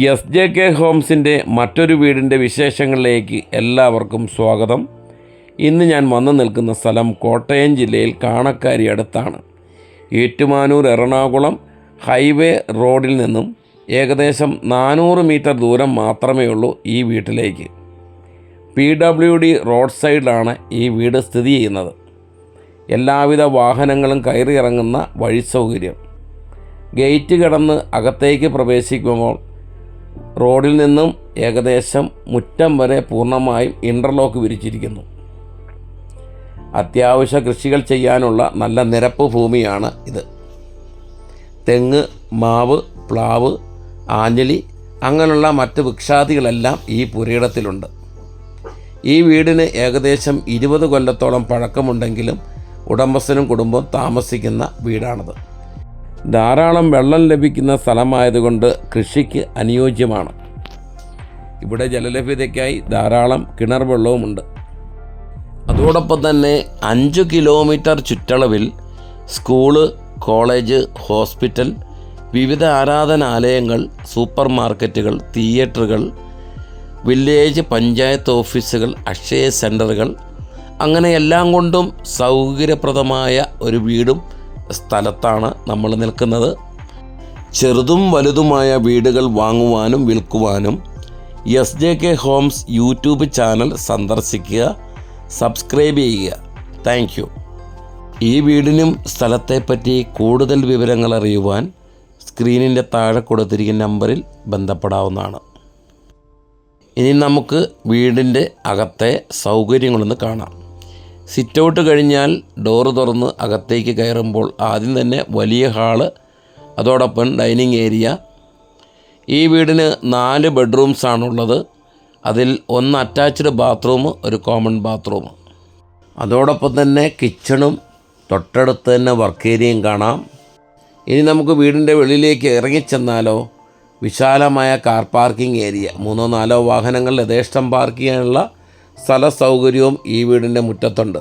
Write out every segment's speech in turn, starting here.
SJK ഹോംസിൻ്റെ മറ്റൊരു വീടിൻ്റെ വിശേഷങ്ങളിലേക്ക് എല്ലാവർക്കും സ്വാഗതം. ഇന്ന് ഞാൻ വന്നു നിൽക്കുന്ന സ്ഥലം കോട്ടയം ജില്ലയിൽ കാണക്കാരി അടുത്താണ്. ഏറ്റുമാനൂർ എറണാകുളം ഹൈവേ റോഡിൽ നിന്നും ഏകദേശം 400 മീറ്റർ ദൂരം മാത്രമേ ഉള്ളൂ ഈ വീട്ടിലേക്ക്. PWD റോഡ് സൈഡിലാണ് ഈ വീട് സ്ഥിതി ചെയ്യുന്നത്. എല്ലാവിധ വാഹനങ്ങളും കയറി ഇറങ്ങുന്ന വഴി സൗകര്യം. ഗേറ്റ് കടന്ന് അകത്തേക്ക് പ്രവേശിക്കുമ്പോൾ റോഡിൽ നിന്നും ഏകദേശം മുറ്റം വരെ പൂർണ്ണമായും ഇൻ്റർലോക്ക് വിരിച്ചിരിക്കുന്നു. അത്യാവശ്യ കൃഷികൾ ചെയ്യാനുള്ള നല്ല നിരപ്പ് ഭൂമിയാണ് ഇത്. തെങ്ങ്, മാവ്, പ്ലാവ്, ആഞ്ഞിലി അങ്ങനെയുള്ള മറ്റ് വൃക്ഷാദികളെല്ലാം ഈ പുരയിടത്തിലുണ്ട്. ഈ വീടിന് ഏകദേശം 20 കൊല്ലത്തോളം പഴക്കമുണ്ടെങ്കിലും ഉടമസ്ഥനും കുടുംബവും താമസിക്കുന്ന വീടാണത്. ധാരാളം വെള്ളം ലഭിക്കുന്ന സ്ഥലമായതുകൊണ്ട് കൃഷിക്ക് അനുയോജ്യമാണ്. ഇവിടെ ജലലഭ്യതയ്ക്കായി ധാരാളം കിണർ വെള്ളവുമുണ്ട്. അതോടൊപ്പം തന്നെ 5 കിലോമീറ്റർ ചുറ്റളവിൽ സ്കൂള്, കോളേജ്, ഹോസ്പിറ്റൽ, വിവിധ ആരാധനാലയങ്ങൾ, സൂപ്പർ മാർക്കറ്റുകൾ, തിയേറ്ററുകൾ, വില്ലേജ് പഞ്ചായത്ത് ഓഫീസുകൾ, അക്ഷയ സെൻ്ററുകൾ അങ്ങനെ എല്ലാം കൊണ്ടും സൗകര്യപ്രദമായ ഒരു വീടും സ്ഥലത്താണ് നമ്മൾ നിൽക്കുന്നത്. ചെറുതും വലുതുമായ വീടുകൾ വാങ്ങുവാനും വിൽക്കുവാനും SJK ഹോംസ് യൂട്യൂബ് ചാനൽ സന്ദർശിക്കുക, സബ്സ്ക്രൈബ് ചെയ്യുക. Thank you. ഈ വീടിനും സ്ഥലത്തെപ്പറ്റി കൂടുതൽ വിവരങ്ങൾ അറിയുവാൻ സ്ക്രീനിൻ്റെ താഴെ കൊടുത്തിരിക്കുന്ന നമ്പറിൽ ബന്ധപ്പെടാവുന്നതാണ്. ഇനി നമുക്ക് വീടിൻ്റെ അകത്തെ സൗകര്യങ്ങളൊന്ന് കാണാം. സിറ്റ് ഔട്ട് കഴിഞ്ഞാൽ ഡോറ് തുറന്ന് അകത്തേക്ക് കയറുമ്പോൾ ആദ്യം തന്നെ വലിയ ഹാള്, അതോടൊപ്പം ഡൈനിങ് ഏരിയ. ഈ വീടിന് 4 ബെഡ്റൂംസാണുള്ളത്. അതിൽ 1 അറ്റാച്ച്ഡ് ബാത്റൂം, ഒരു കോമൺ ബാത്റൂം. അതോടൊപ്പം തന്നെ കിച്ചണും തൊട്ടടുത്ത് തന്നെ വർക്ക് ഏരിയയും കാണാം. ഇനി നമുക്ക് വീടിൻ്റെ വെളിയിലേക്ക് ഇറങ്ങിച്ചെന്നാലോ. വിശാലമായ കാർ പാർക്കിംഗ് ഏരിയ, 3-4 വാഹനങ്ങൾ യഥേഷ്ടം പാർക്ക് ചെയ്യാനുള്ള സ്ഥല സൗകര്യവും ഈ വീടിൻ്റെ മുറ്റത്തുണ്ട്.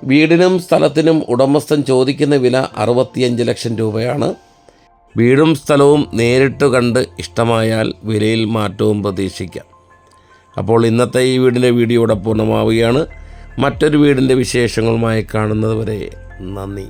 വീടിനും സ്ഥലത്തിനും ഉടമസ്ഥൻ ചോദിക്കുന്ന വില 65 ലക്ഷം രൂപയാണ്. വീടും സ്ഥലവും നേരിട്ട് കണ്ട് ഇഷ്ടമായാൽ വിലയിൽ മാറ്റവും പ്രതീക്ഷിക്കാം. അപ്പോൾ ഇന്നത്തെ ഈ വീടിൻ്റെ വീഡിയോ ഇവിടെ പൂർണ്ണമാവുകയാണ്. മറ്റൊരു വീടിൻ്റെ വിശേഷങ്ങളുമായി കാണുന്നത് വരെ നന്ദി.